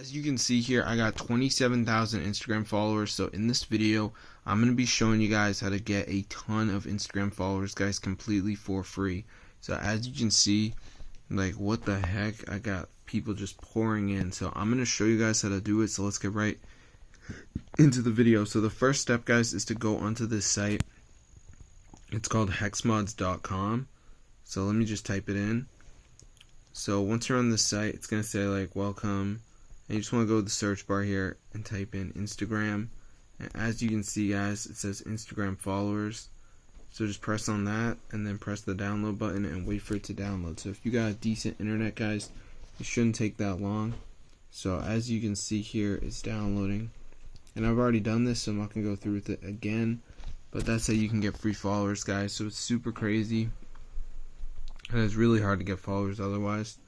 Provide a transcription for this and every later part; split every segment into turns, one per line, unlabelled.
As you can see here, I got 27,000 Instagram followers. So in this video, I'm going to be showing you guys how to get a ton of Instagram followers, guys, completely for free. So as you can see, like, what the heck, I got people just pouring in. So I'm going to show you guys how to do it. So let's get right into the video. So the first step, guys, is to go onto this site. It's called hexmods.com. So let me just type it in. So once you're on this site, it's going to say like welcome, and you just want to go to the search bar here and type in Instagram. And as you can see, guys, it says Instagram followers. So just press on that and then press the download button and wait for it to download. So if you got a decent internet, guys, it shouldn't take that long. So as you can see here, it's downloading. And I've already done this, so I'm not going to go through with it again. But that's how you can get free followers, guys. So it's super crazy. And it's really hard to get followers otherwise.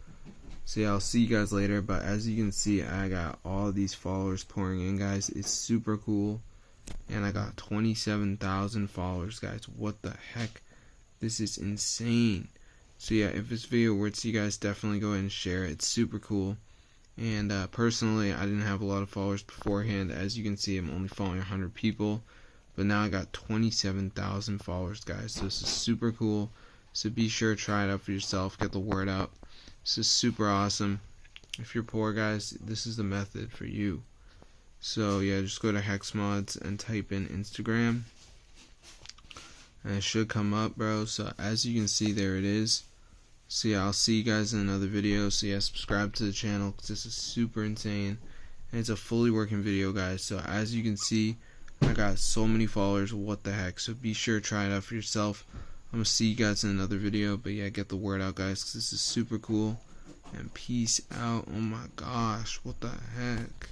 So yeah, I'll see you guys later. But as you can see, I got all these followers pouring in, guys. It's super cool. And I got 27,000 followers, guys. What the heck? This is insane. So yeah, if this video works, you guys definitely go ahead and share it. It's super cool. And personally, I didn't have a lot of followers beforehand. As you can see, I'm only following 100 people. But now I got 27,000 followers, guys. So this is super cool. So be sure to try it out for yourself. Get the word out. This is super awesome. If you're poor, guys, this is the method for you. So yeah, just go to Hexmods and type in Instagram. And it should come up, bro. So as you can see, there it is. So yeah, I'll see you guys in another video. So yeah, subscribe to the channel because this is super insane. And it's a fully working video, guys. So as you can see, I got so many followers. What the heck? So be sure to try it out for yourself. I'm going to see you guys in another video. But yeah, get the word out, guys, because this is super cool. And peace out. Oh my gosh. What the heck?